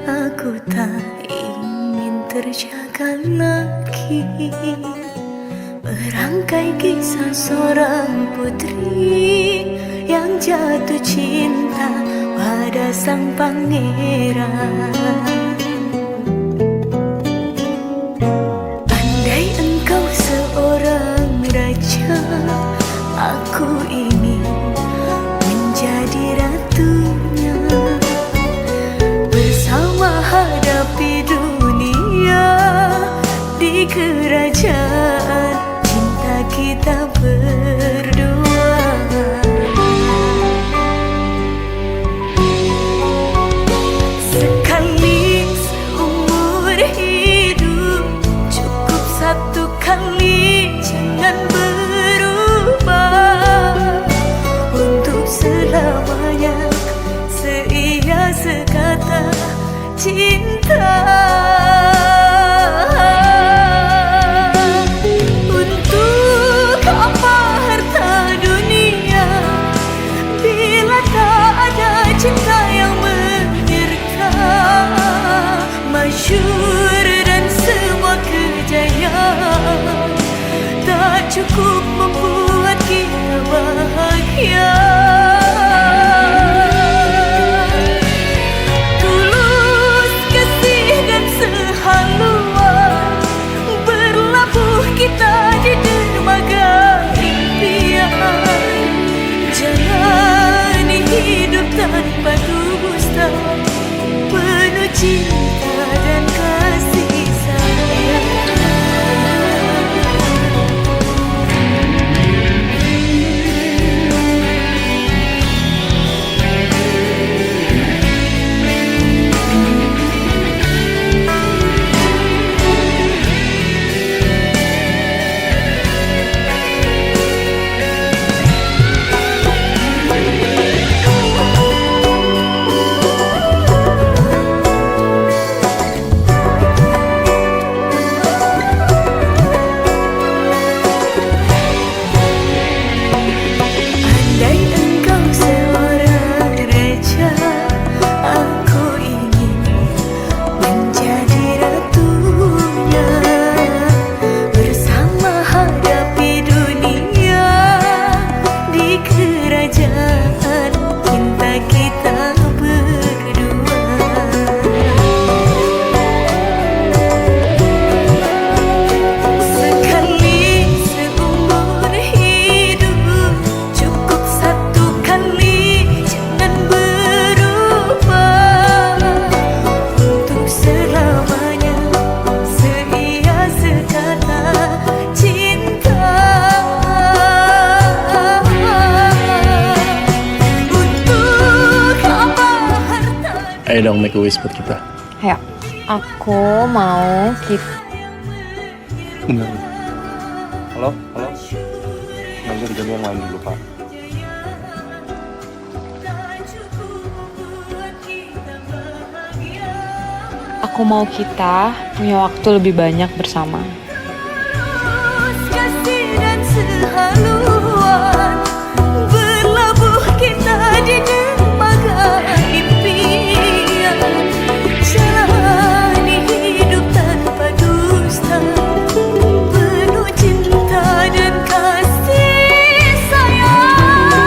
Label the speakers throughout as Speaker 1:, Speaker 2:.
Speaker 1: Aku tak ingin terjaga lagi merangkai kisah seorang putri yang jatuh cinta pada sang pangeran. Andai engkau seorang raja, aku ingin menjadi ratunya. Bersama hadapi dunia di kerajaan cinta kita berdua. Sekali seumur hidup cukup satu kali, jangan berubah untuk selamanya. Seia sekata cinta. Untuk apa harta dunia bila tak ada cinta yang menyertai? Masyhur dan semua kejayaan tak cukup membuat kita bahagia. Tulus kasih dan sehaluan berlabuh kita di dermaga impian. Jalani hidup tanpa dusta, penuh cinta dan kasih sayang.
Speaker 2: Ayo dong, make a wish buat kita.
Speaker 3: Ayo, aku mau kita.
Speaker 2: Bener. Halo? Nanti diganti yang lain dulu, Pak.
Speaker 3: Aku mau kita punya waktu lebih banyak bersama.
Speaker 1: Kasih dan sehaluan berlabuh kita di dermaga impian. Jalani hidup tanpa dusta, penuh cinta dan kasih sayang.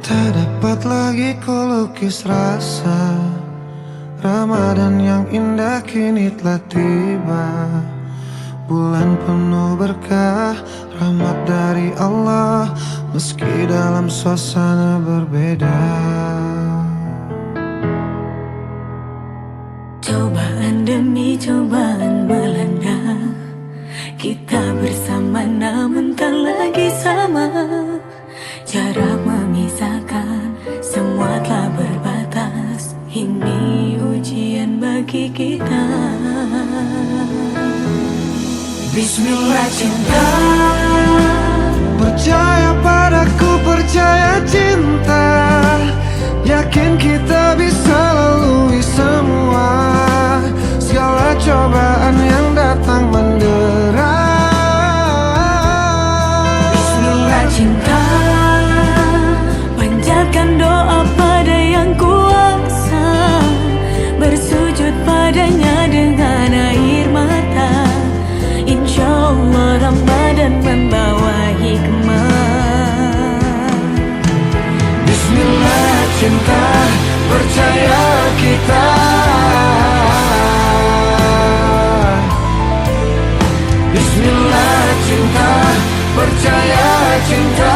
Speaker 4: Tak dapat lagi ku lukis rasa Ramadan yang indah kini telah tiba. Bulan penuh berkah, rahmat dari Allah, meski dalam suasana berbeda.
Speaker 1: Cobaan demi cobaan melanda, kita bersama namun tak lagi sama. Jarak memisahkan, semua telah berbatas. Ini ujian bagi kita. Bismillah cinta,
Speaker 4: Percaya padaku, percaya cinta. Yakin kita bisa lalui semua segala cobaan yang datang mendera.
Speaker 1: Bismillah cinta, panjatkan doa pada yang kuasa, bersujud padanya dengan air mata. Insya Allah Ramadan membawa hikmah.
Speaker 4: Bismillah cinta, percaya kita. Bismillah cinta, percaya cinta.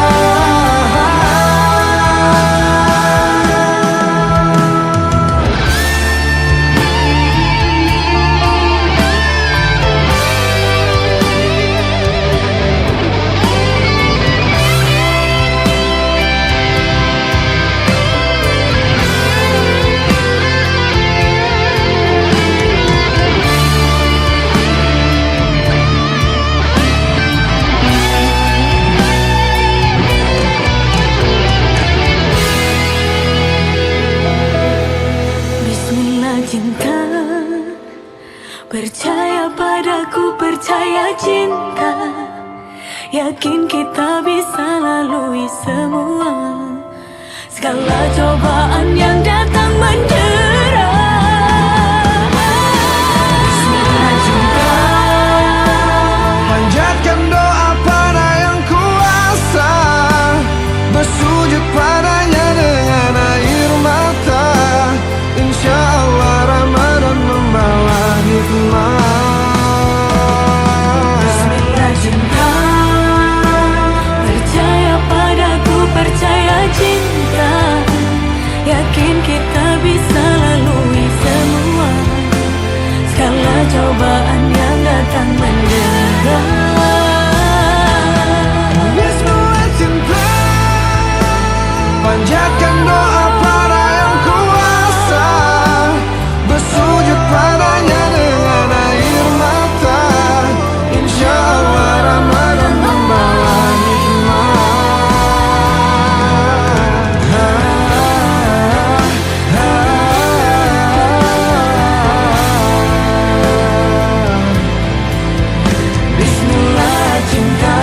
Speaker 1: Cinta, percaya padaku, percaya cinta. Yakin kita bisa lalui semua segala cobaan yang datang mendera. Bismillah cinta,
Speaker 4: Panjatkan doa pada yang kuasa, bersujud padanya dengan air mata. Insya Allah Ramadan membawa hikmah.
Speaker 1: Bismillah cinta, percaya padaku, percaya cinta. Yakin kita bisa lalui semua segala cobaan yang datang mendera.
Speaker 4: Bismillah cinta, panjatkan doa pada yang kuasa, bersujud padanya dengan air mata. Insya Allah Ramadan membawa hikmah. Bismillah cinta,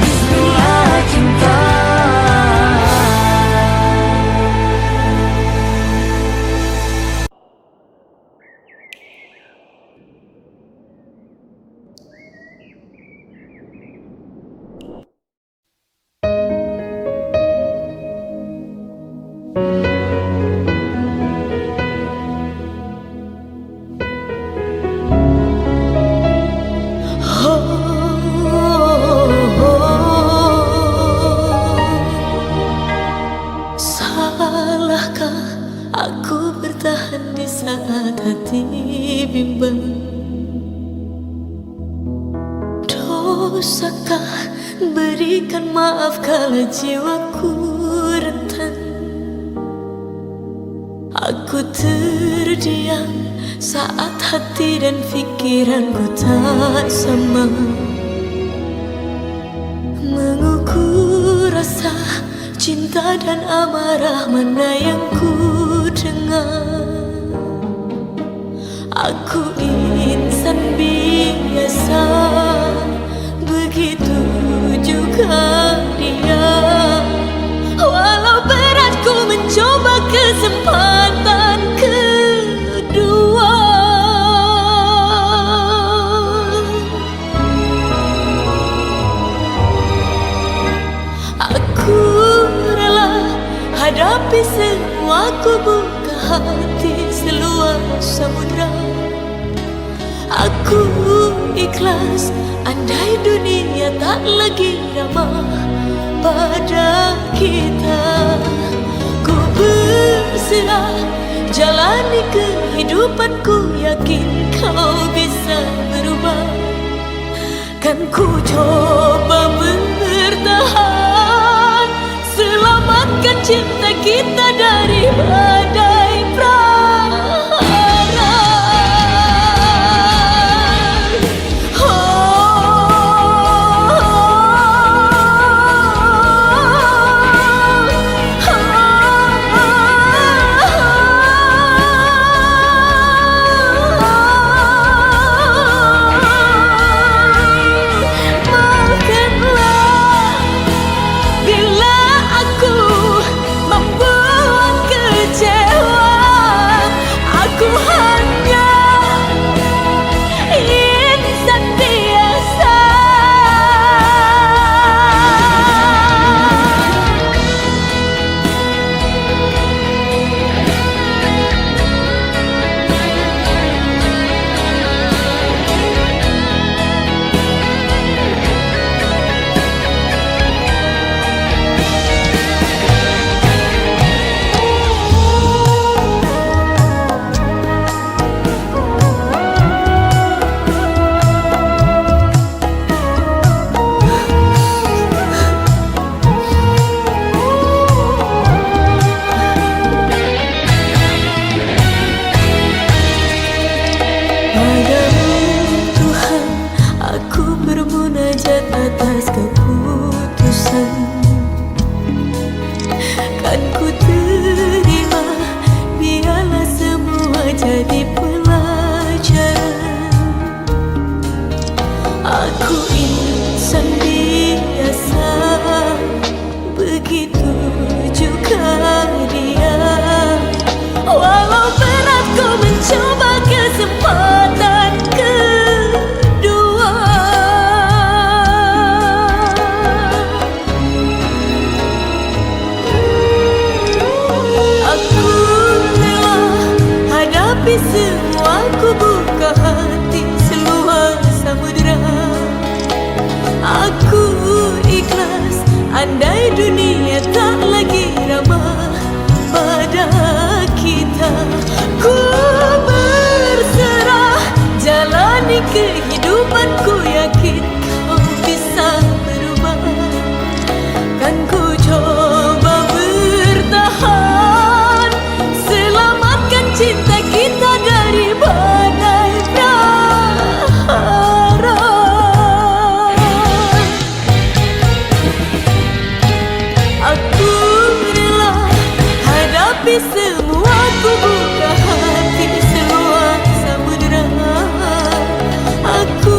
Speaker 4: Bismillah cinta.
Speaker 1: Salahkah aku bertahan di saat hati bimbang? Dosakah berikan maaf kala jiwaku rentan? Aku terdiam saat hati dan pikiranku tak sama, mengukur rasa cinta dan amarah mana yang ku dengar. Aku insan biasa, begitu juga dia. Walau berat ku mencoba kesempatan kedua. Aku rela hadapi semua, ku buka hati seluas samudra. Aku ikhlas andai dunia tak lagi ramah pada kita. Ku berserah jalani kehidupanku, yakin kau bisa berubah. Kan ku coba bertahan, selamatkan cinta kita dari badai prahara. Andai dunia tak lagi ramah pada kita, ku berserah jalani kehidupanku, yakin kau bisa berubah. Kan ku coba bertahan, selamatkan cinta kita dari badai prahara. Aku rela hadapi semua, ku buka hati seluas samudera. Aku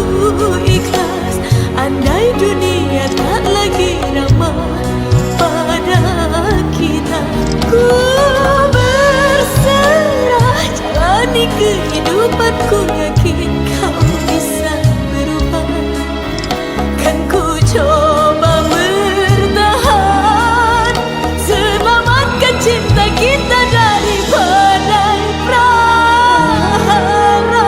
Speaker 1: ikhlas andai dunia tak lagi ramah pada kita. Ku berserah jalani kehidupanku, yakin kau bisa berubah. Kan ku coba bertahan, selamatkan cinta kita dari badai prahara.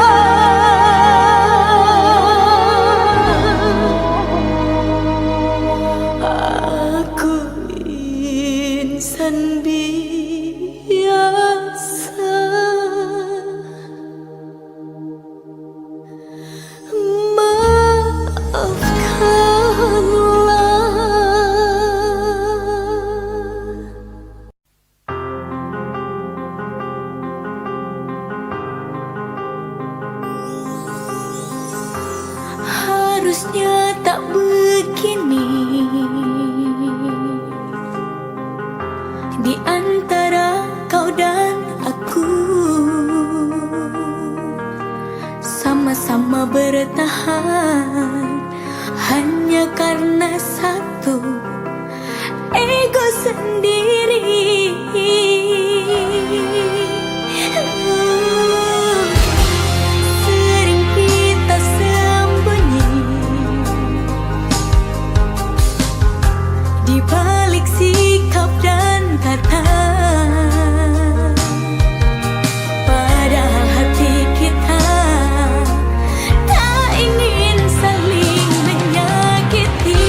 Speaker 1: Aku insan biasa, maafkanlah. Harusnya tak begini di antara kau dan aku, sama-sama bertahan hanya karena satu ego sendiri. Sering kita sembunyi di balik sikap dan kata, padahal hati kita tak ingin saling menyakiti.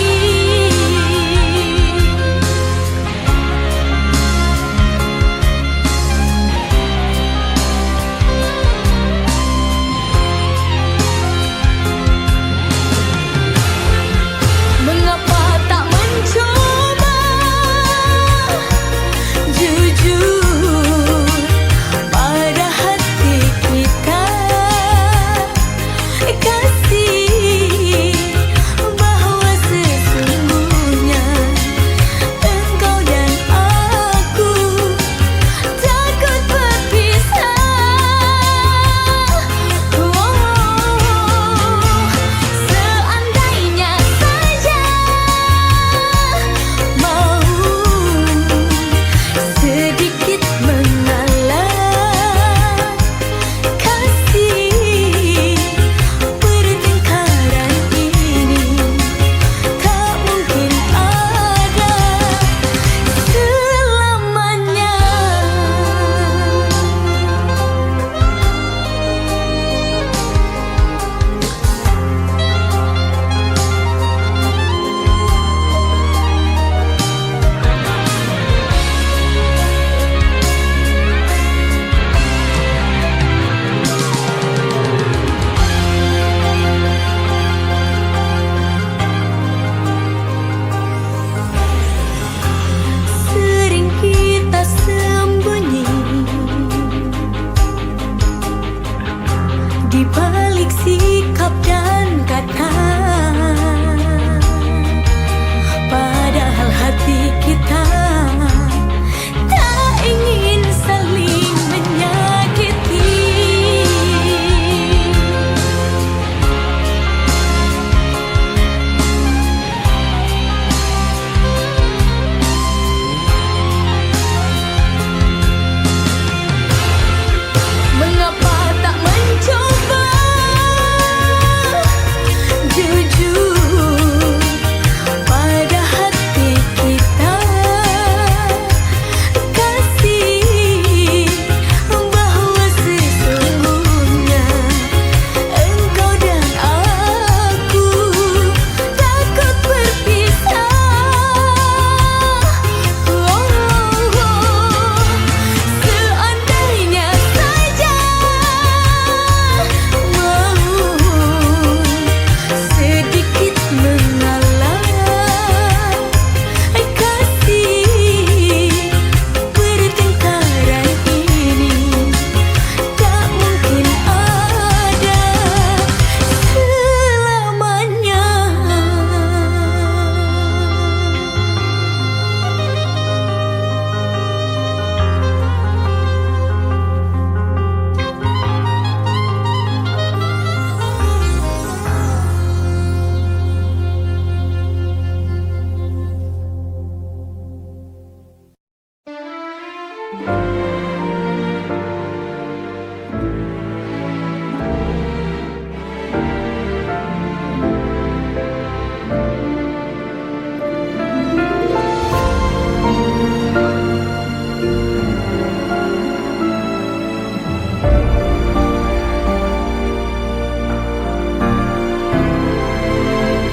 Speaker 1: balik sikap dan kata, padahal hati kita tak ingin saling menyakiti. Mengapa tak mencoba jujur pada hati kita, kasih bahwa sesungguhnya engkau dan aku takut berpisah. Seandainya saja mau sedikit mengalah, kasih pertengkaran ini tak mungkin ada selamanya.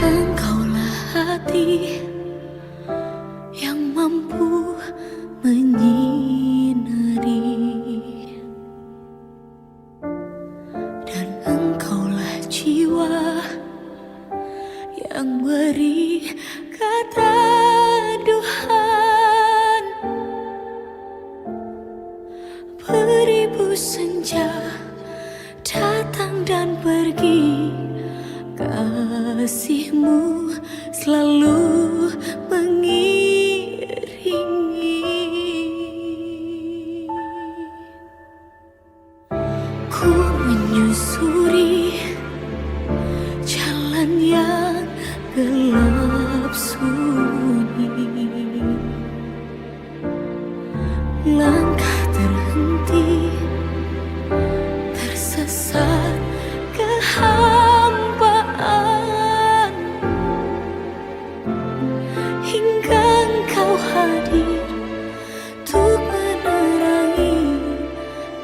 Speaker 1: Engkaulah hati yang mampu menyinari, dan engkaulah jiwa yang beri kata Tuhan. Beribu senja datang dan pergi, kasihmu selalu mengiringi. Ku menyusuri jalan yang gelap sunyi, langkah terhenti, tersesat kehampaan, hingga engkau hadir untuk menerangi,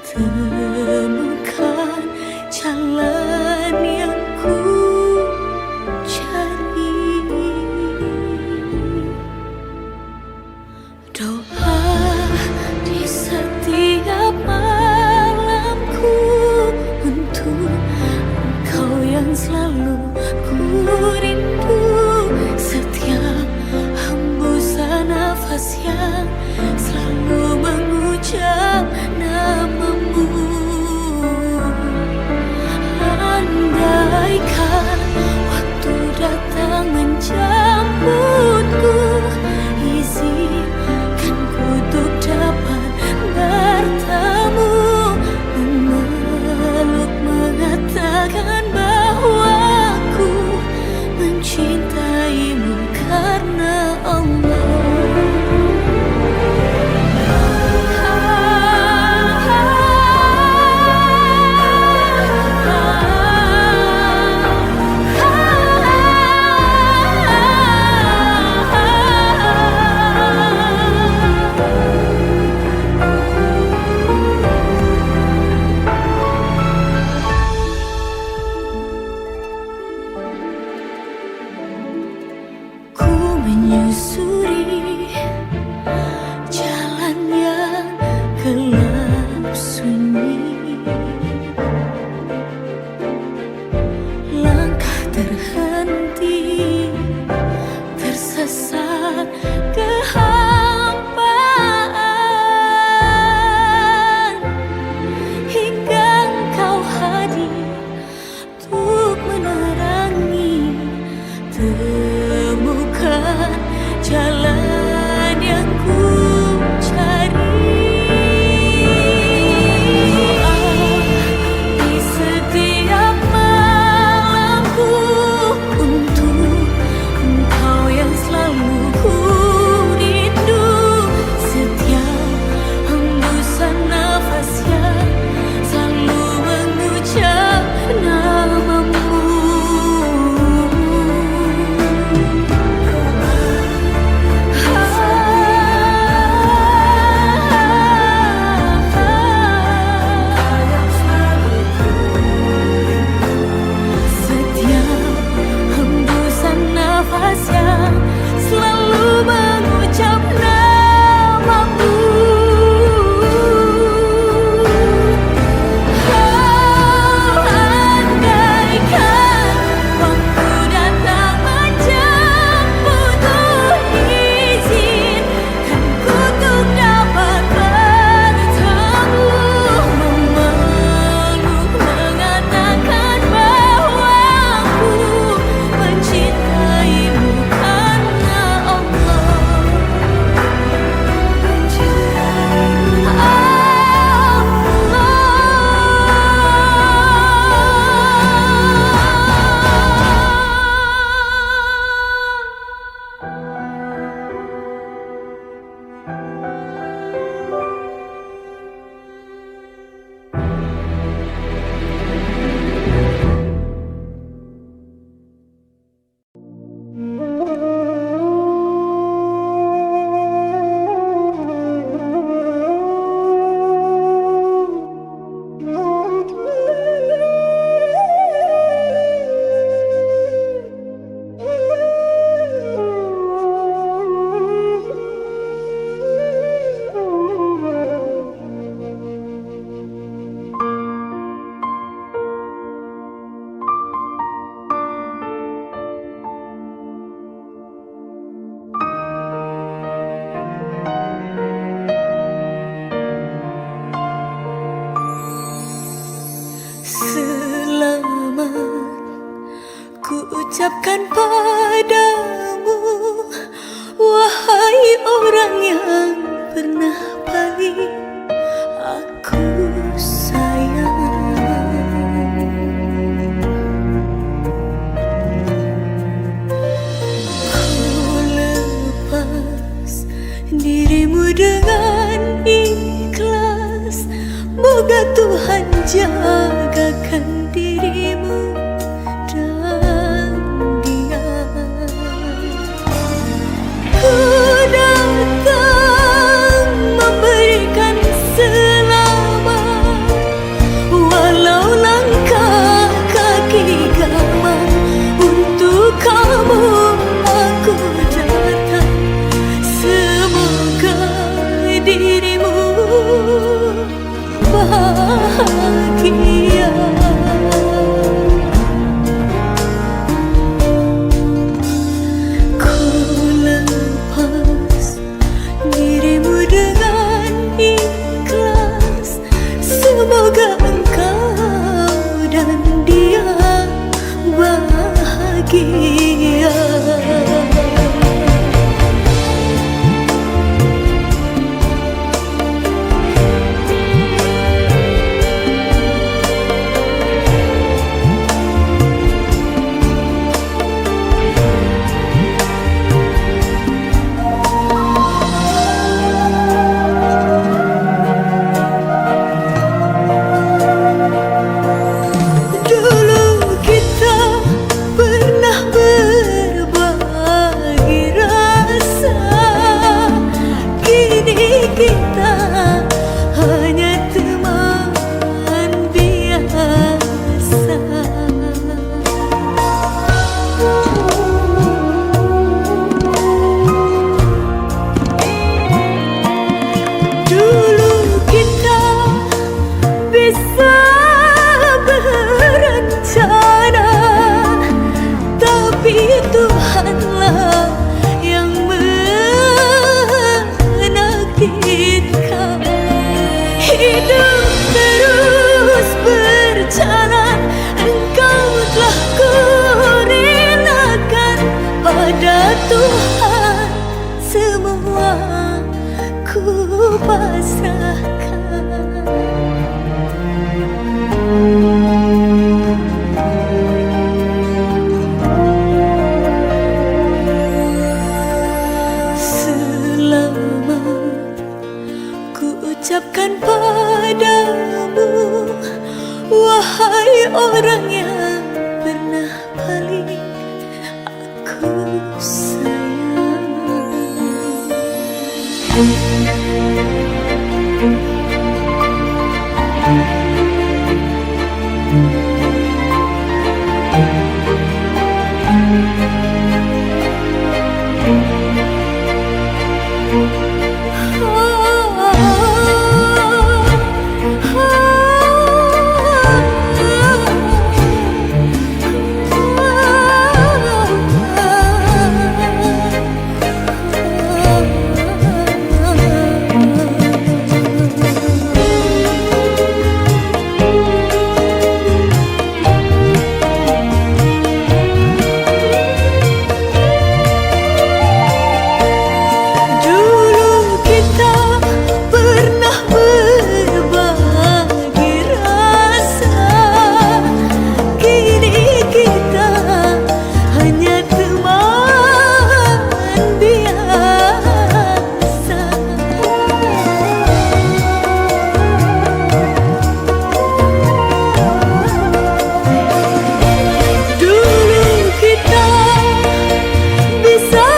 Speaker 1: temukan jalan yang ku cari. Doa di setiap malamku untuk engkau yang selalu ku rindu. Setiap hembusan nafas yang selalu mengucap namamu. Andaikan waktu datang menjemputku, izinkan ku untuk dapat bertemu, memeluk, mengatakan bahwa ku selamat ku ucapkan padamu, wahai orang yang pernah paling aku sayang. Ku lepas dirimu dengan ikhlas, moga Tuhan jagakan dirimu dan dia. Ku datang memberikan selamat, walau langkah kaki gamang untuk kamu aku datang. Semoga dirimu bahagia. Ku lepas dirimu dengan ikhlas, semoga engkau dan dia bahagia. Dulu kita pernah berbagi rasa, kini kita hanya teman biasa. Dulu kita bisa berencana, tapi Tuhanlah yang menakdirkan. Hidup terus berjalan, engkau telah kurelakan. Pada Tuhan semua ku pasrahkan. Selamat ku ucapkan padamu, wahai orang yang pernah paling aku sayang. Dulu kita pernah berbagi rasa, kini kita hanya teman biasa. Dulu kita bisa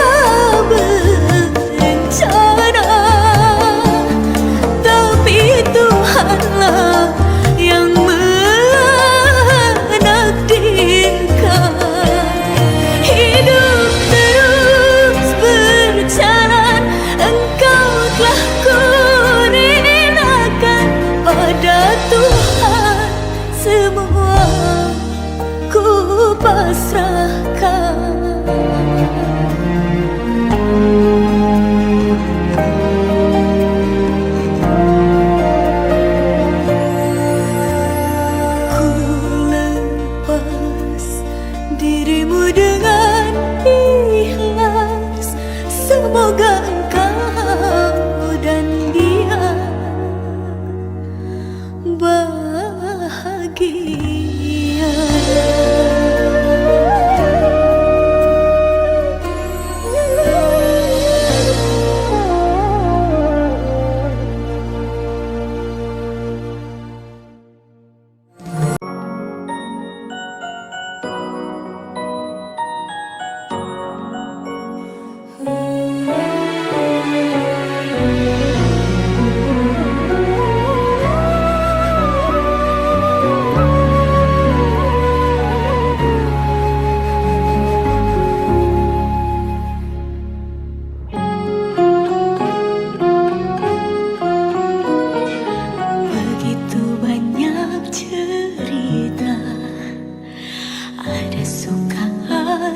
Speaker 1: berencana, tapi Tuhanlah yang menakdirkan. Hidup terus berjalan, engkau telah kurelakan. Pada Tuhan semua ku pasrahkan. Ku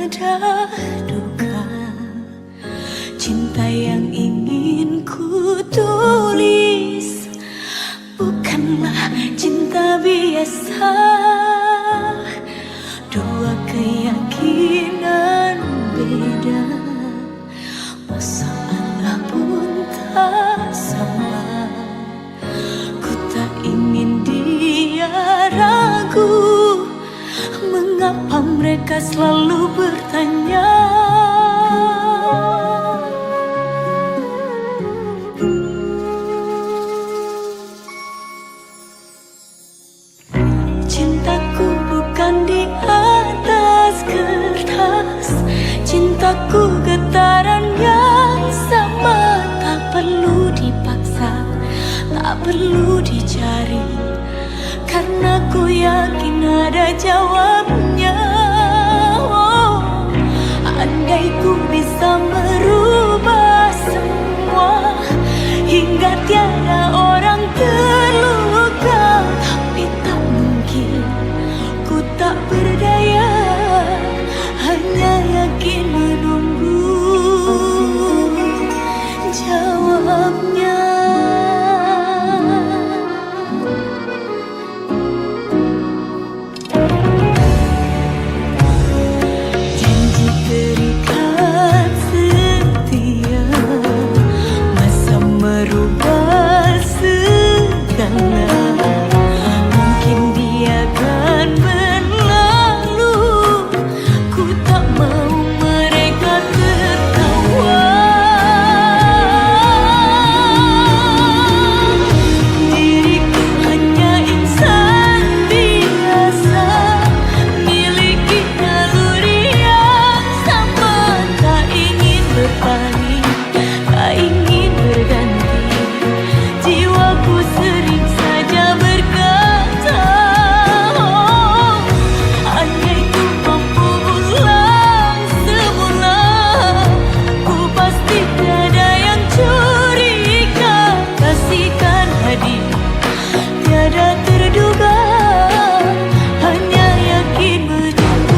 Speaker 1: ada duka. Cinta yang ingin ku tulis bukanlah cinta biasa. Dua keyakinan beda, masalah pun tak sama. Ku tak ingin dia ragu, mengapa mereka selalu bertanya. Cintaku bukan di atas kertas, cintaku getaran yang sama. Tak perlu dipaksa, tak perlu dicari, karena ku yakin ada jawabnya. Oh, andai ku bisa merubah semua hingga tiada orang terluka, tapi tak mungkin, ku tak berdaya, hanya yakin menunggu jawabnya. Janji terikat setia, masa merubah segala. Mungkin dia akan berlalu, ku tak mau mereka tertawa. Diriku hanya insan biasa, miliki naluri yang sama. Tak ingin berpaling, tak ingin berganti, jiwaku sering saja berkata, oh, andai ku mampu ulang semula, ku pasti tiada yang curiga. Kasihkan hadir tiada terduga, hanya yakin menunggu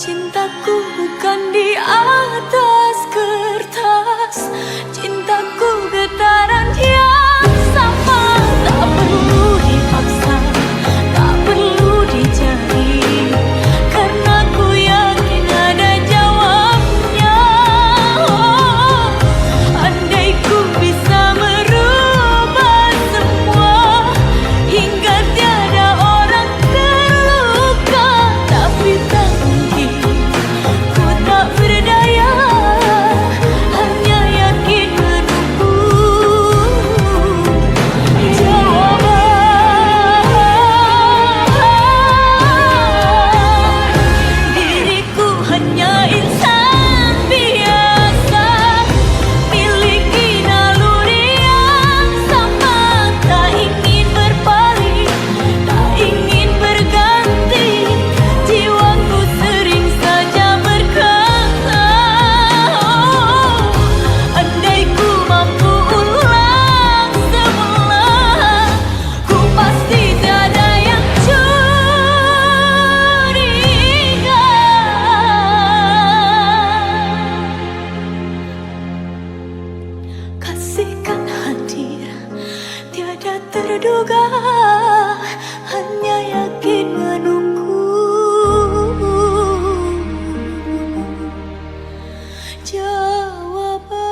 Speaker 1: cintaku bukan di atas kertas, cintaku getaran yang sama. Tak perlu dipaksa, tak perlu dicari, karena ku yakin ada jawabnya. Oh, andai ku bisa merubah semua hingga tiada orang terluka, tapi tak mungkin, ku tak berdaya, hanya yakin menunggu jawaban. Diriku hanya insan biasa, miliki naluri yang sama. Tak ingin berpaling, tak ingin berganti, jiwaku sering saja berkata, oh, andai ku mampu ulang semula, ku pasti tiada yang curiga. Kasihkan hadir tiada terduga, hanya yakin menunggu jawaban.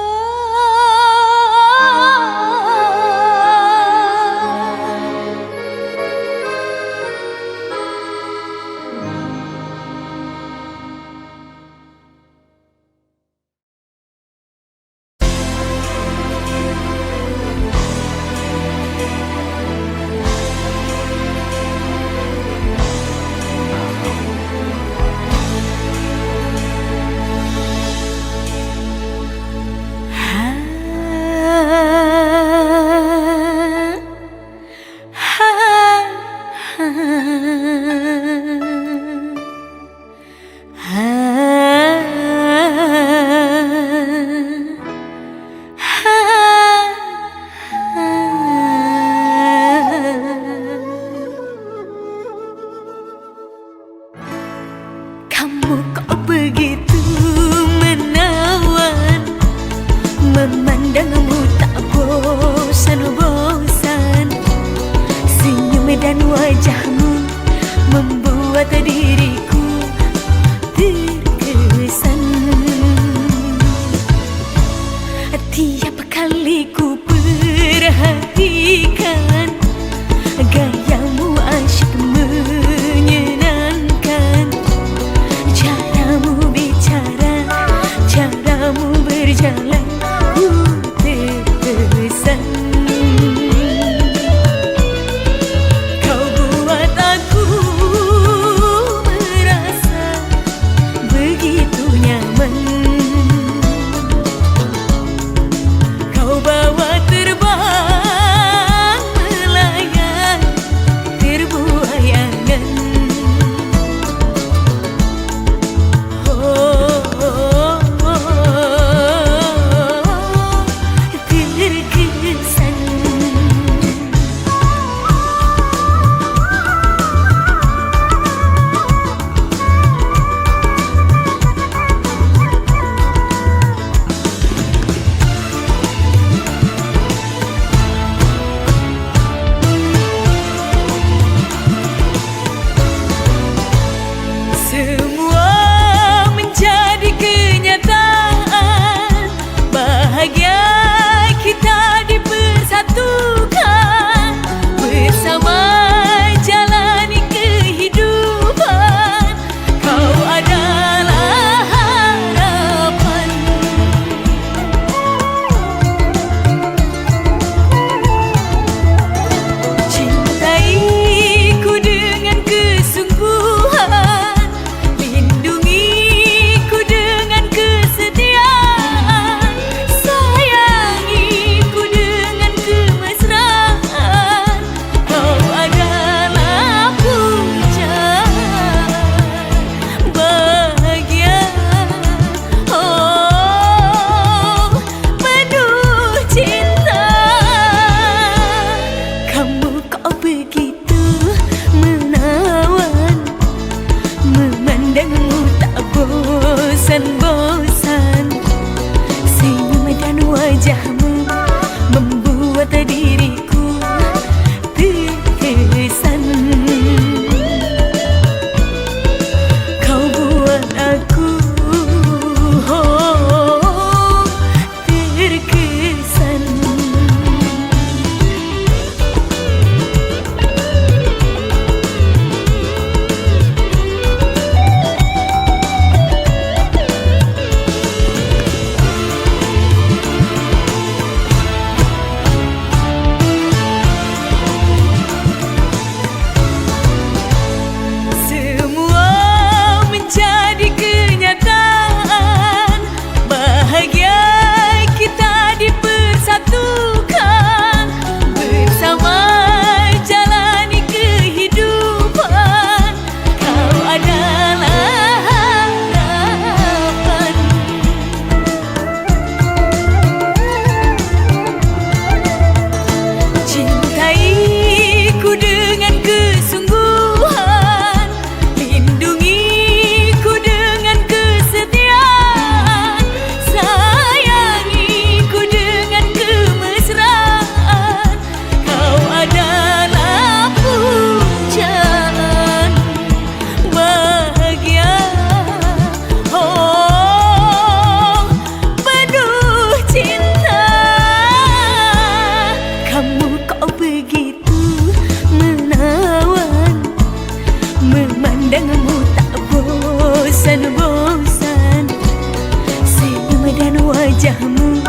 Speaker 1: dan wajahmu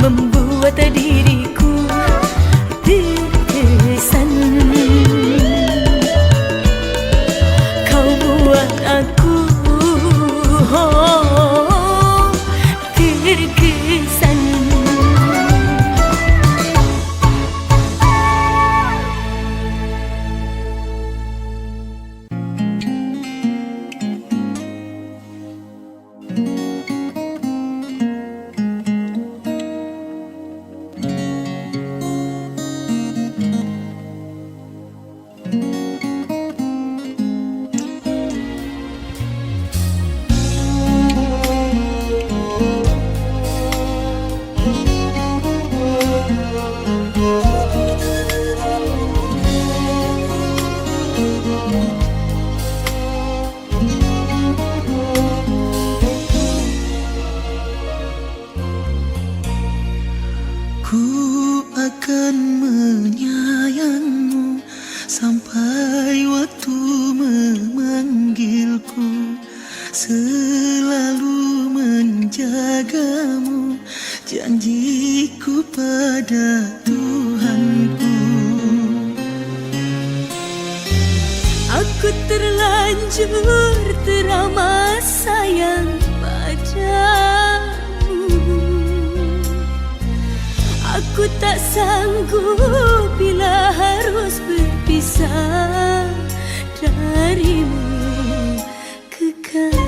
Speaker 1: membuat diriku terkesan. Kau buat aku terkesan.
Speaker 4: Ku akan menyayangmu sampai waktu memanggilku, selalu menjagamu, janjiku pada Tuhanku.
Speaker 1: Aku terlanjur teramat sayang padamu. Aku tak sanggup bila harus berpisah darimu, kekasihku.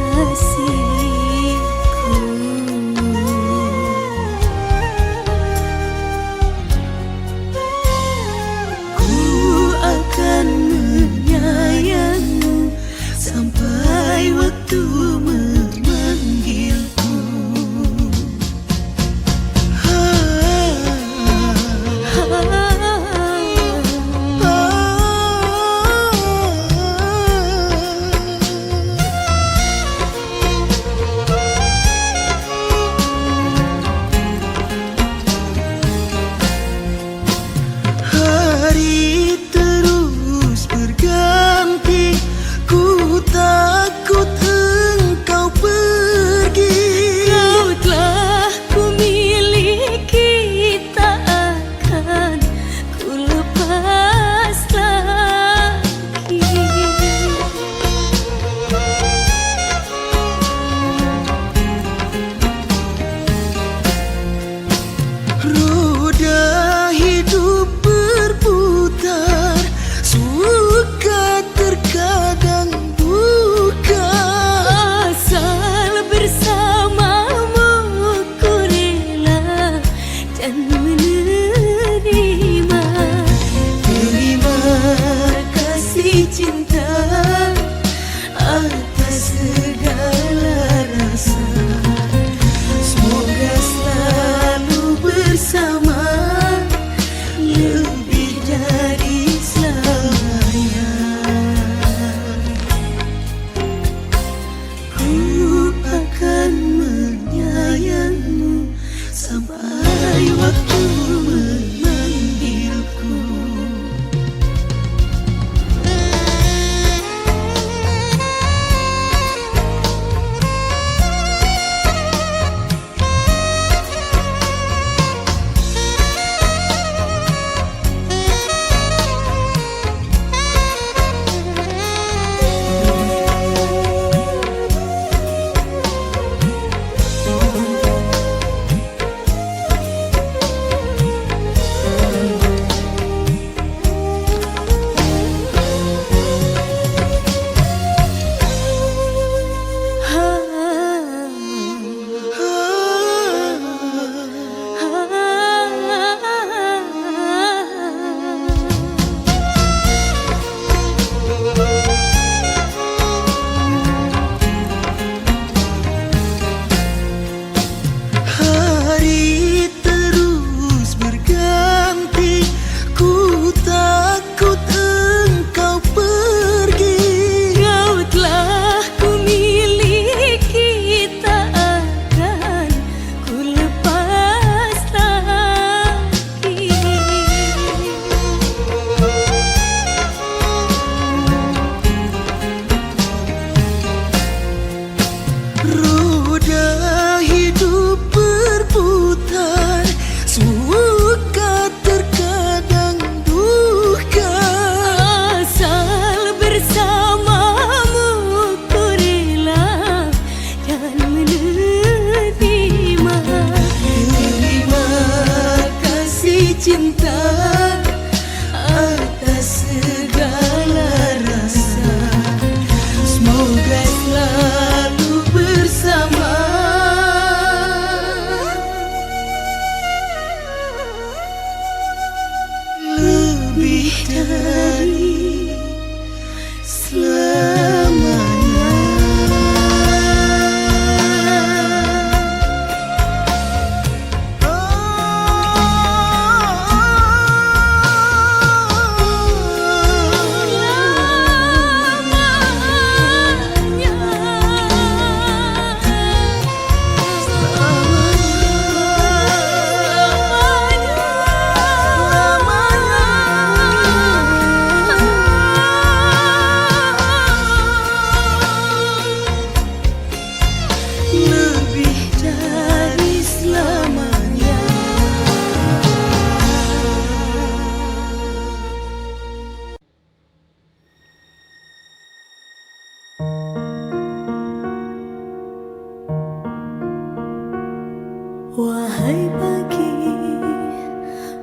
Speaker 1: Ku akan menyayangmu sampai waktu memanggilku. Wahai pagi,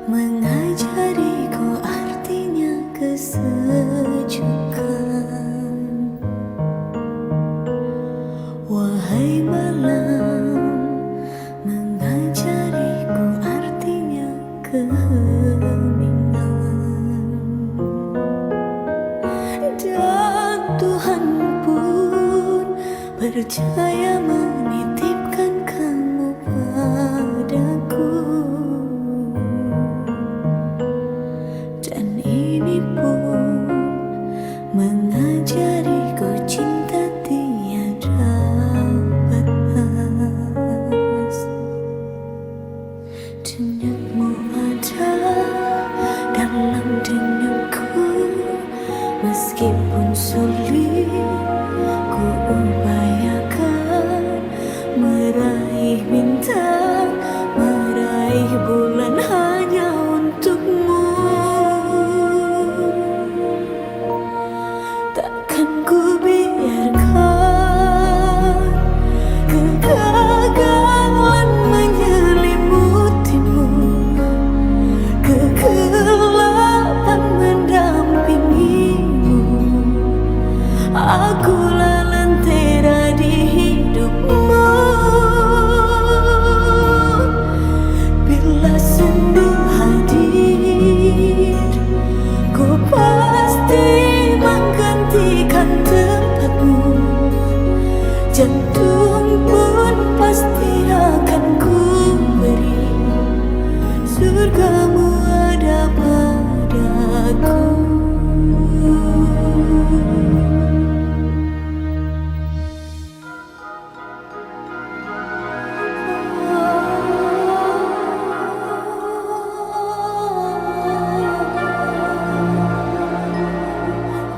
Speaker 1: mengajariku artinya kesejukan. Wahai malam, mengajariku artinya keheningan. Dan Tuhan pun percaya menitipkan kamu padaku. Dan ini pun mengajariku cinta tiada batas. Denyutmu ada dalam denyutku, meskipun sulit ku upayakan meraih bintang, meraih bulan hanya untukmu. Takkan ku biarkan kegagalan menyelimutimu, kegelapan mendampingimu. Akulah lentera di hidupmu. Bila sendu hadir, ku pasti menggantikan tempatmu. Jantung pun pasti akan ku beri, surgamu ada padaku.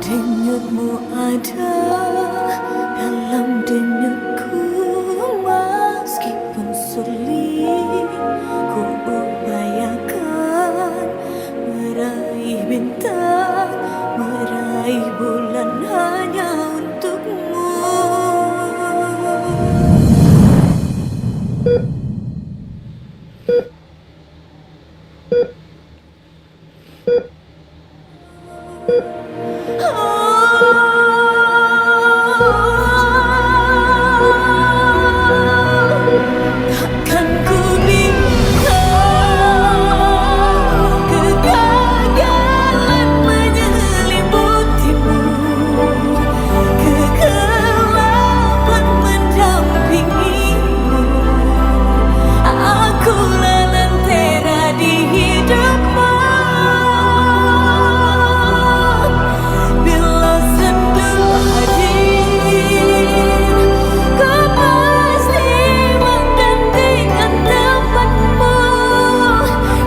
Speaker 1: Denyutmu ada dalam denyutku, meskipun sulit ku upayakan meraih bintang, meraih bulan hanya untukmu. Takkan ku biarkan kegagalan menyelimutimu, kegelapan mendampingimu. Akulah lentera di hidupmu. Bila sendu hadir, ku pasti menggantikan tempatmu.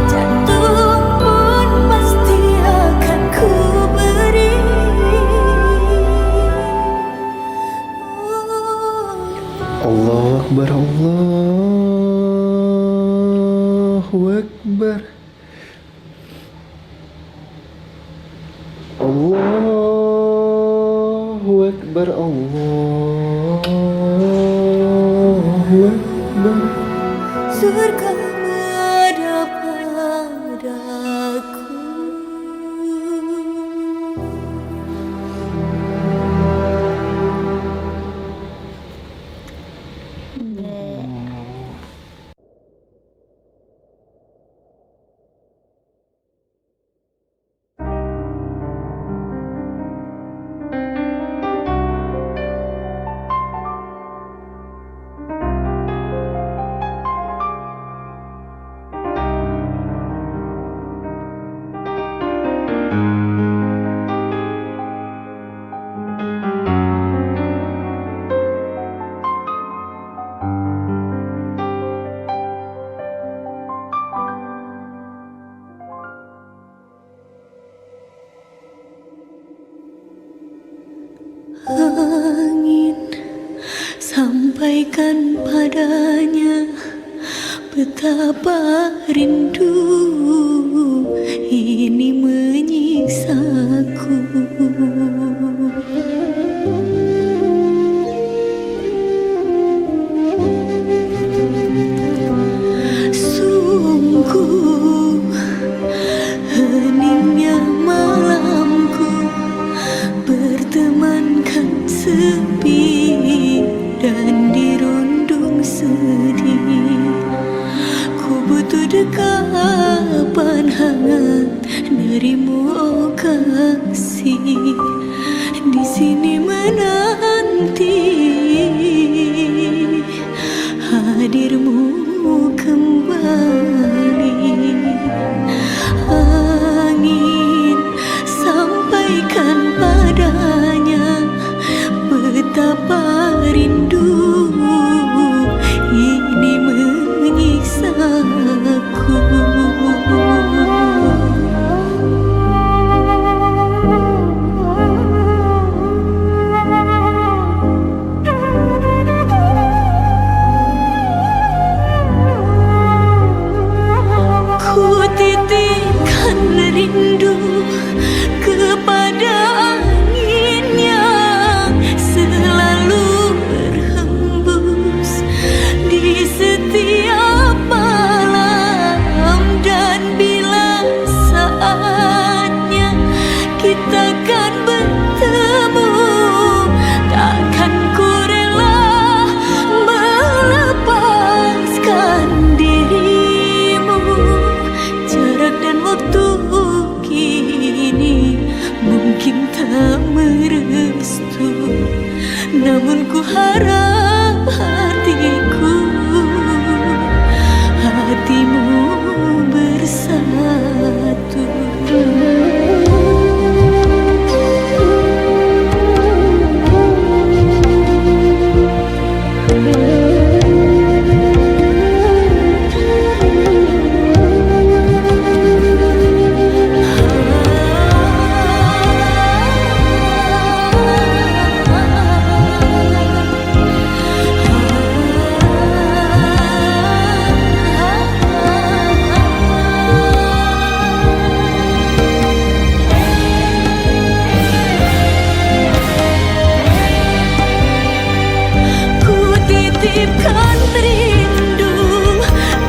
Speaker 1: Jantung pun pasti akan ku beri.
Speaker 2: Allahu Akbar, Allahu Akbar. Allahu Akbar, Allahu Akbar.
Speaker 1: Surgamu ada padaku. Angin, sampaikan padanya betapa rindu ini menyiksaku. dekapan hangat darimu, oh kasih, di sini menanti hadirmu kembali. Angin sampaikan padanya betapa rindu ini menyiksaku. Ku titipkan rindu kepada angin yang selalu berhembus di setiap malam, dan bila saatnya kita kan bertemu, takkan ku rela melepaskan dirimu. Jarak dan waktu kini mungkin tak merestu, namun ku harap hatimu bersatu. Titipkan rindu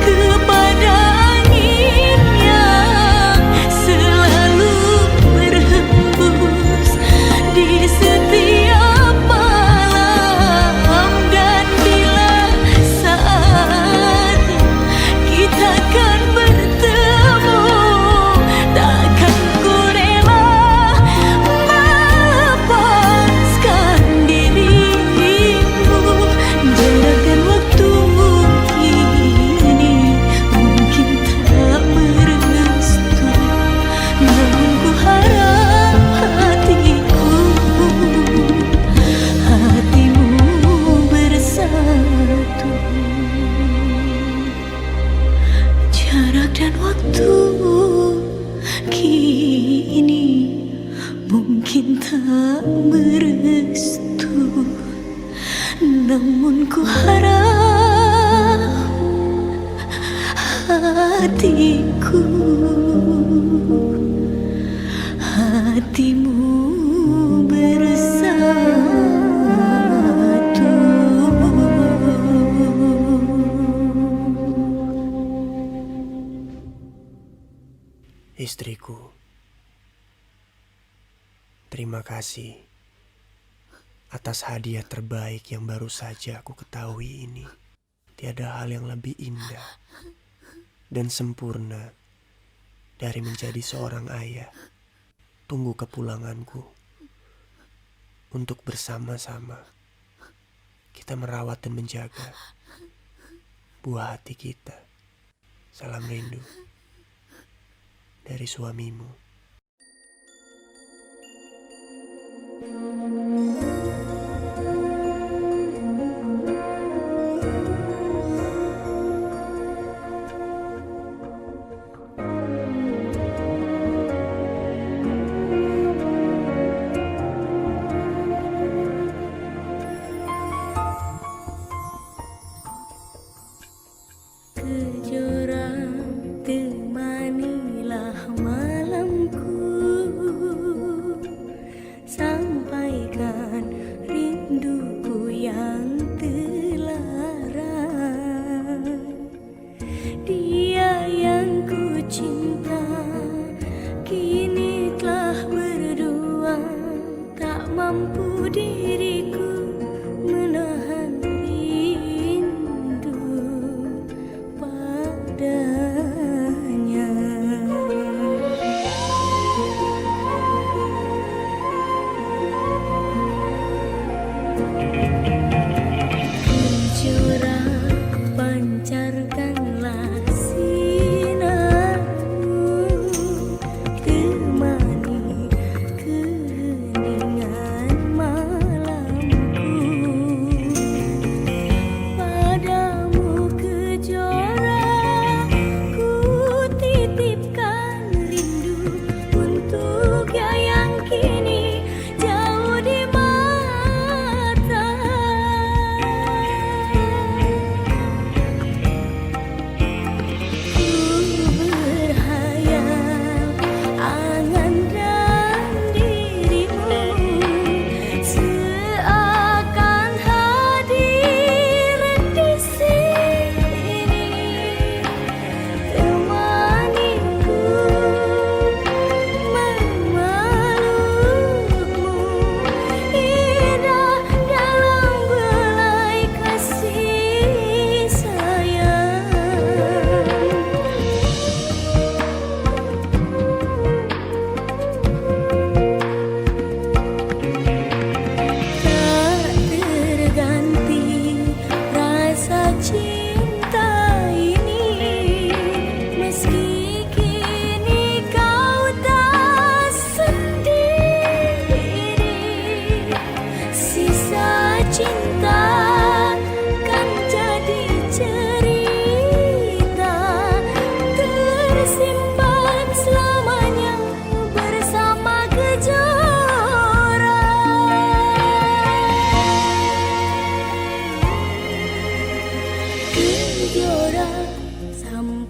Speaker 1: kepada angin yang selalu berhembus di setiap malam, dan bila saatnya kita kan bertemu, takkan ku rela melepaskan dirimu. Jarak dan waktu kini mungkin tak merestu, namun ku harap hatimu bersatu. Jarak dan waktu kini mungkin tak merestu, namun ku harap hatimu bersatu.
Speaker 5: Istriku, terima kasih atas hadiah terbaik yang baru saja aku ketahui ini. Tiada hal yang lebih indah dan sempurna dari menjadi seorang ayah. Tunggu kepulanganku untuk bersama-sama kita merawat dan menjaga buah hati kita. Salam rindu dari suamimu.
Speaker 1: Kejora temanilah malam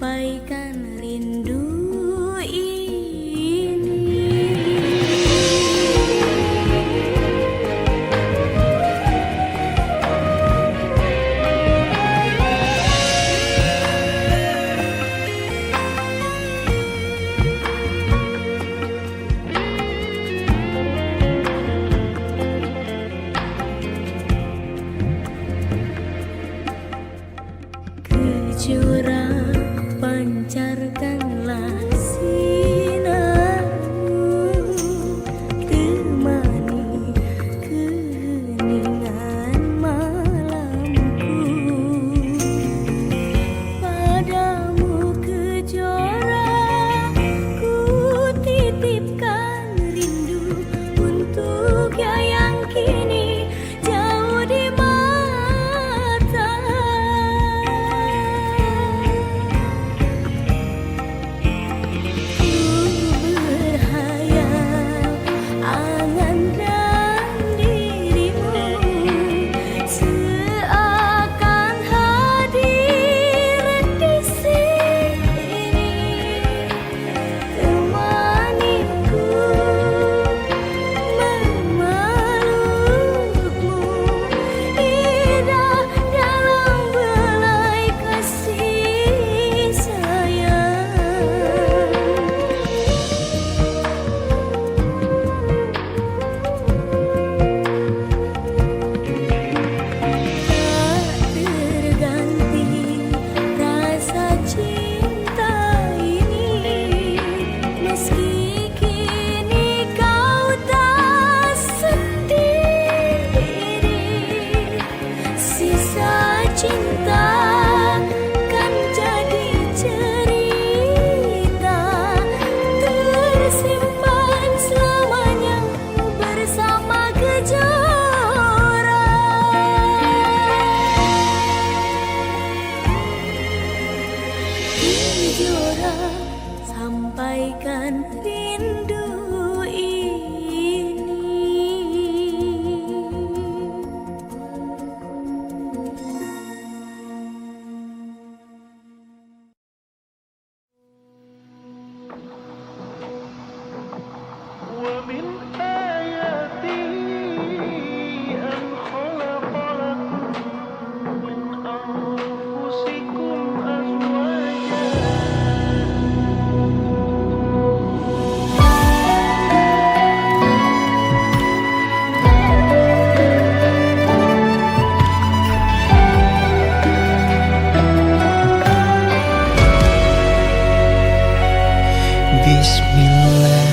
Speaker 1: sampaikan rindu ini. Kejora pancarkanlah sinarmu, temani keheningan malamku. Padamu kejora ku titipkan rindu untuk yang kini jauh di mata. Sampaikan rindu ini.
Speaker 6: ومن آياته أن خلق لكم من أنفسكم أزواجا
Speaker 4: Bismillah,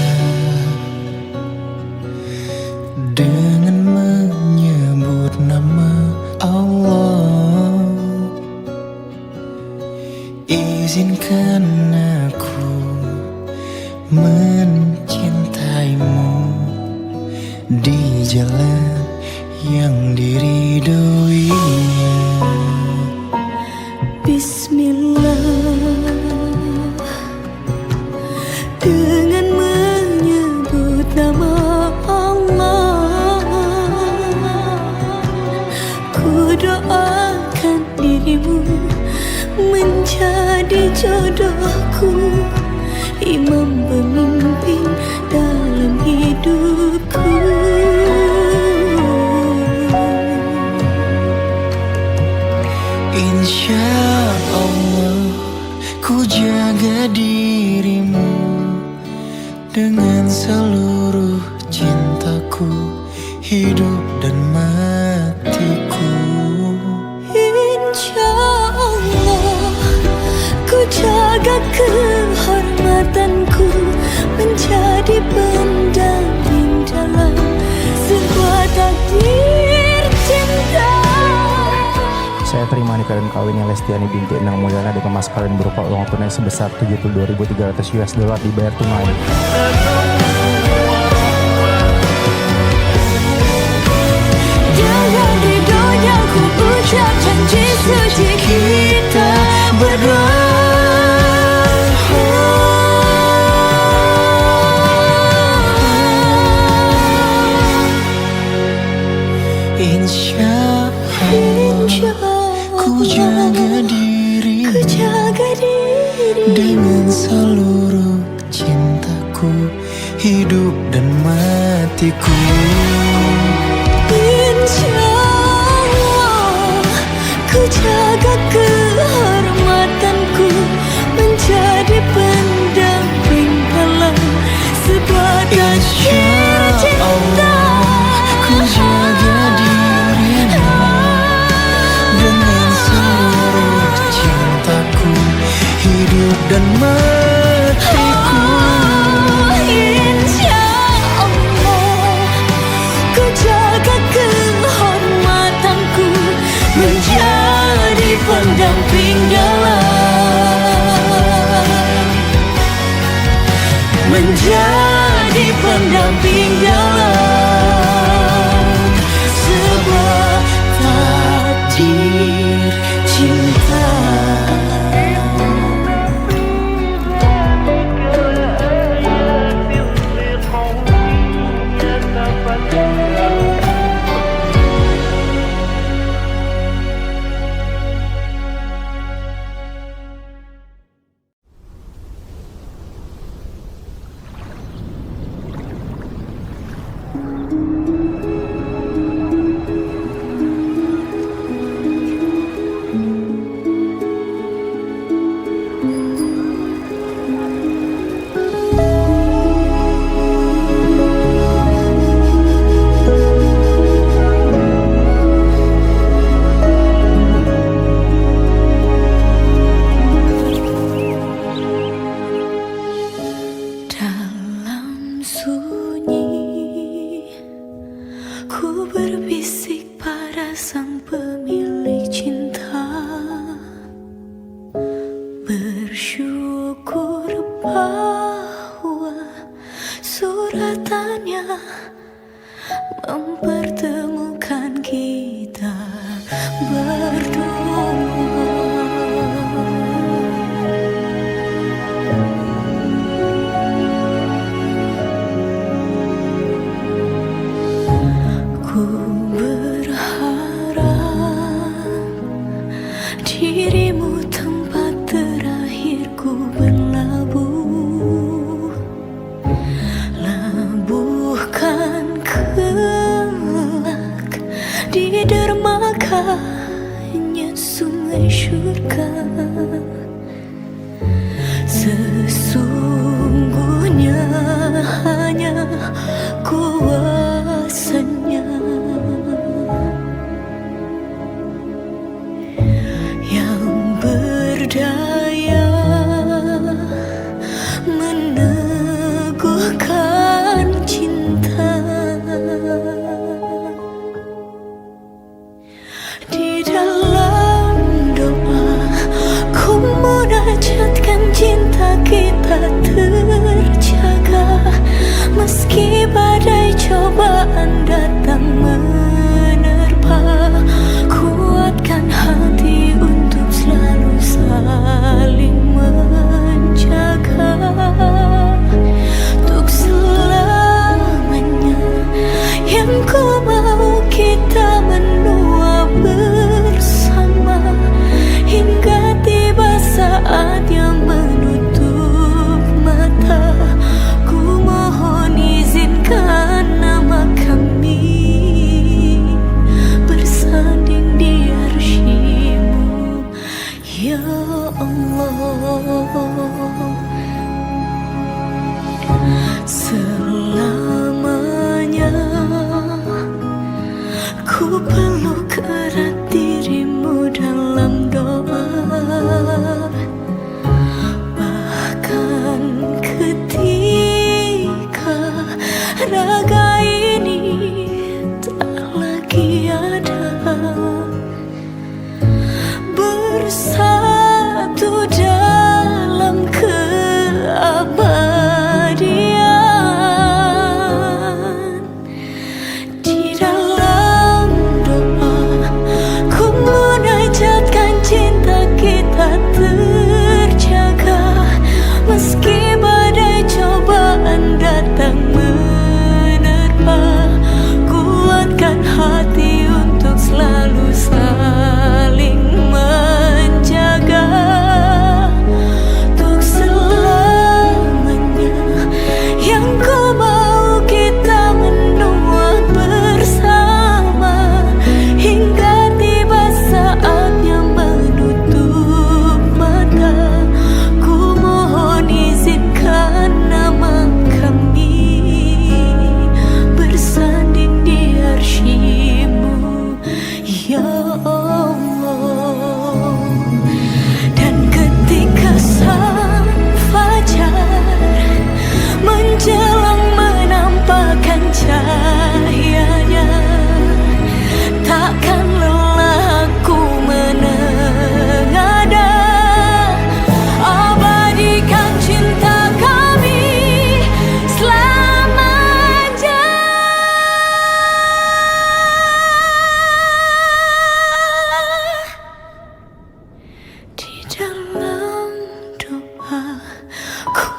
Speaker 4: dengan menyebut nama Allah, izinkan aku mencintaimu di jalan yang diridhoinya.
Speaker 1: Bismillah, dengan menyebut nama Allah, ku doakan dirimu menjadi jodohku, imam pemimpin dalam hidupku.
Speaker 4: Insya Allah ku jaga dirimu dengan seluruh cintaku, hidup dan matiku.
Speaker 1: Insya Allah ku jaga kehormatanku, menjadi pendamping dalam sebuah takdir cinta.
Speaker 7: Saya terima nikah dan kawinnya Lestiani binti Endang Mulyana dengan mas kawin berupa uang tunai sebesar $72.300 dibayar tunai.
Speaker 1: Dengan ridhonya ku ucap janji suci kita berdua.
Speaker 4: Insya Allah ku jaga dirimu
Speaker 1: Ku jaga diri
Speaker 4: dengan seluruh cintaku, hidup dan matiku.
Speaker 1: Insyaallah ku jaga kehormatanku, menjadi pendamping dalam sebadan cinta.
Speaker 4: Ku jaga dirimu dengan seluruh cintaku, hidup dan matiku.
Speaker 1: Insyaallah ku jaga kehormatanku, menjadi pendamping dalam, menjadi pendamping dalam sebuah takdir cinta. Dalam sunyi ku berbisik pada sang pemilik cinta, bersyukur bahwa suratannya mempertemukan kita berdua. Ku berharap dirimu tempat terakhirku berlabuh, labuhkan kelak di dermaganya sungai syurga. Sesungguhnya hanya kuasanya yang berdaya meneguhkan cinta. Di dalam doa ku munajatkan cinta kita terjaga, meski badai cobaan datang menerpa. Kuatkan hati untuk selalu saling menjaga, untuk selamanya. Yang ku mau kita menua bersama, hingga tiba saat yang menutup mata. Ku mohon izinkan nama kami bersanding di arsy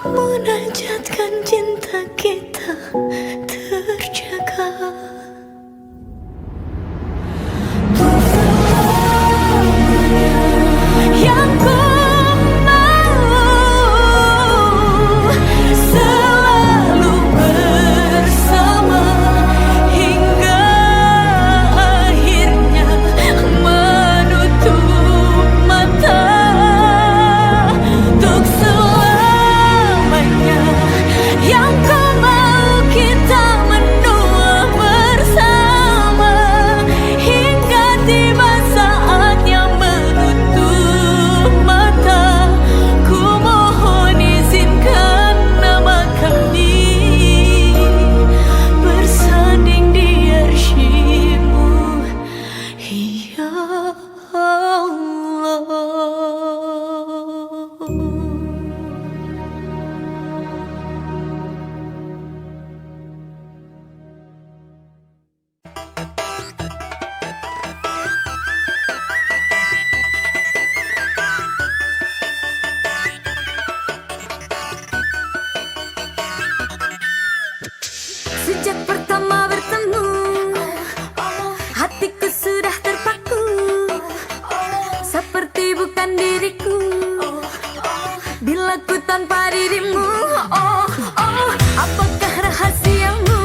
Speaker 1: munajatkan cinta kita terjaga. Yang ku mau selalu bersama hingga akhirnya menutup mata untuk selamanya. Yang ku mau kita menua bersama hingga tiba saatnya menutup mata. Ku mohon izinkan nama kami bersanding di arsy-Mu, ya Allah. Sejak pertama bertemu, hatiku sudah terpaku, seperti bukan diriku bila ku tanpa dirimu. Apakah rahasiamu?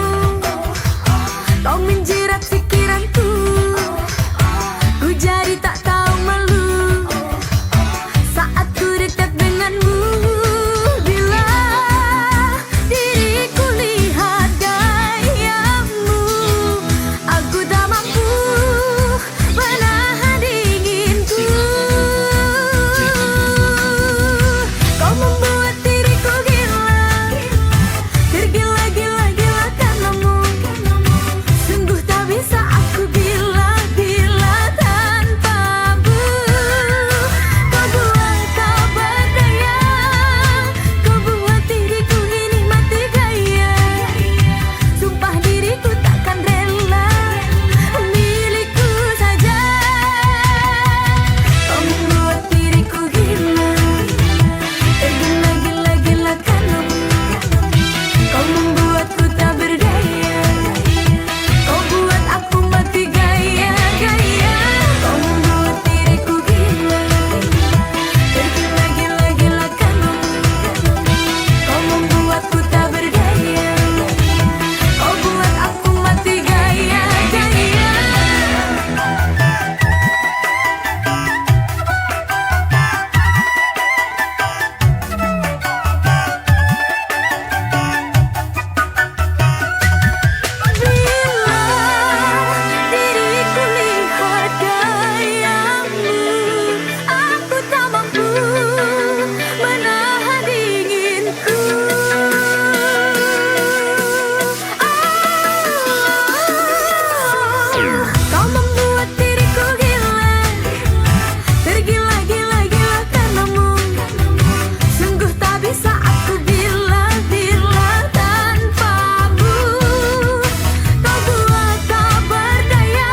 Speaker 1: Kau menjerat pikiranku, ku jadi tak tahu malu saat ku dekat denganmu. Bila diriku lihat gayamu, aku tak mampu menahan dinginku. Kau membuat diriku gila, tergila-gila karenamu. Sungguh tak bisa aku bila tanpamu. Kau buat kau berdaya, kau buat diriku ini mati gaya. Sumpah diriku takkan rela milikku saja. Kau membuat diriku gila, tergila-gila karenamu. Kau membuatku tak berdaya, kau buat aku mati gaya. Kau membuat diriku gila, tergila-gila karenamu. Kau membuatku tak berdaya, kau buat aku mati gaya. Bila diriku lihat gayamu, aku tak mampu menahan dinginku. Kau membuat diriku gila, tergila-gila karenamu. Sungguh tak bisa aku bila tanpamu. Kau buat kau berdaya,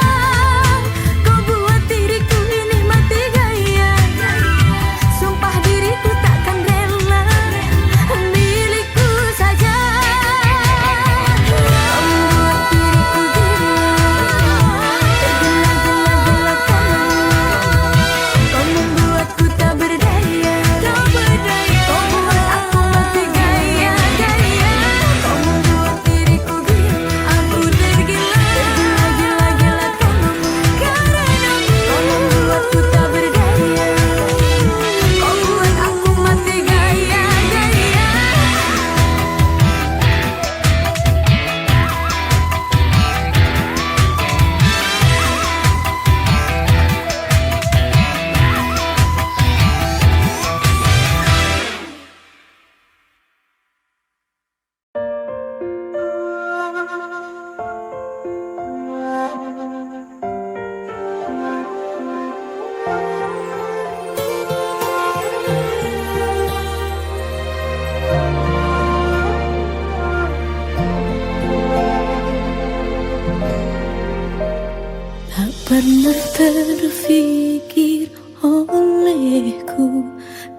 Speaker 1: kau buat diriku ini mati gaya. Sumpah diriku takkan rela milikku saja. Kau membuat diriku gila, tergila-gila karenamu. Kau membuatku tak berdaya, kau buat aku mati gaya. Kau membuat diriku gila, aku tergila-gila karenamu. Kau membuatku tak berdaya, kau buat aku mati gaya. Tak pernah terfikir olehku,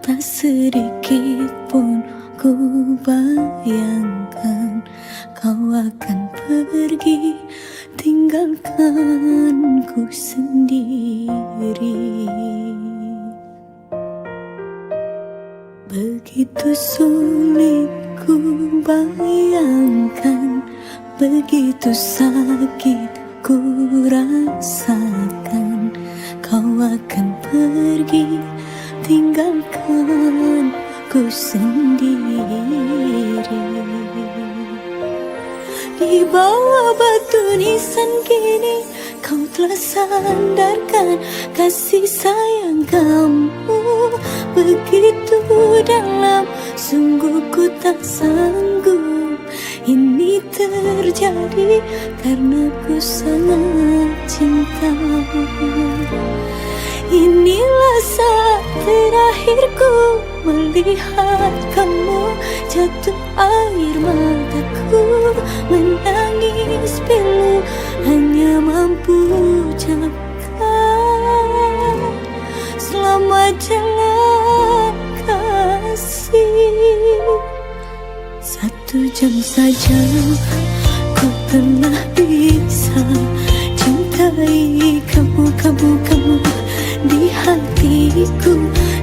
Speaker 1: tak sedikit pun ku Begitu sulit ku bayangkan, begitu sakit ku rasakan, kau akan pergi tinggalkan ku sendiri. Di bawah batu nisan kini kau telah sandarkan kasih sayang kamu begitu dalam, sungguh ku tak sanggup ini terjadi karena ku sangat cinta. Inilah saat terakhirku melihat kamu, jatuh air mataku menangis pilu, hanya mampu ucapkan selamat jalan kasih. 1 jam saja ku telah bisa cintai kamu di hatiku,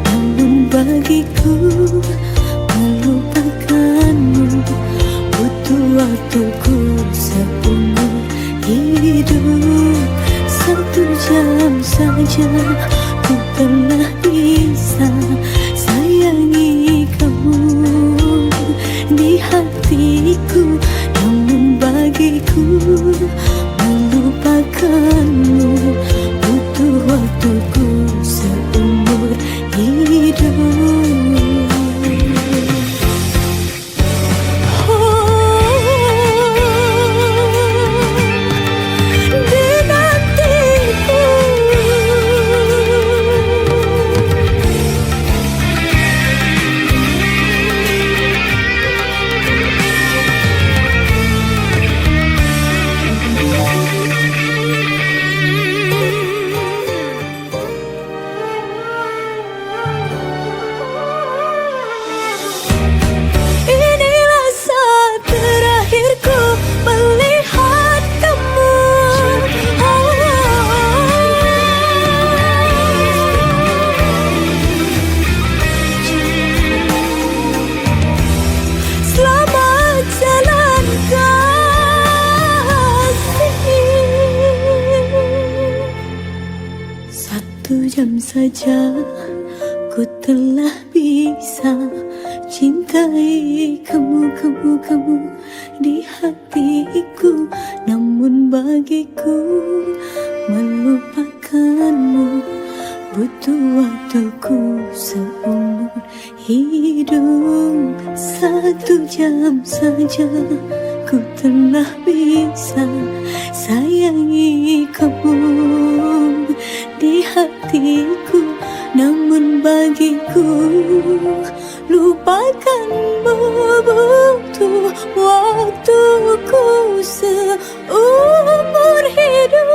Speaker 1: namun bagiku melupakanmu butuh waktuku seumur hidup. 1 jam saja ku telah bisa sayangi kamu di hatiku, namun bagiku melupakanmu butuh waktuku seumur hidup. Saja ku telah bisa cintai kamu di hatiku, namun bagiku melupakanmu butuh waktuku seumur hidup. 1 jam saja ku telah bisa sayangi kamu di hatiku, namun bagiku lupakanmu butuh waktuku seumur hidup.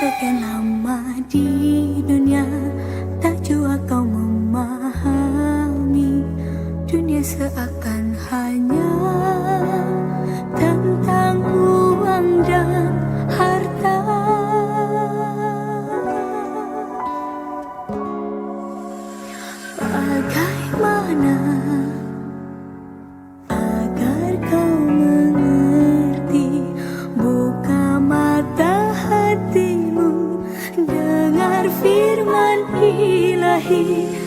Speaker 1: Sekian lama di dunia, tak jua kau memahami. Dunia seakan hanya tentang uang dan harta. Bagaimana agar kau mengerti? Buka mata hatimu, dengar firman ilahi.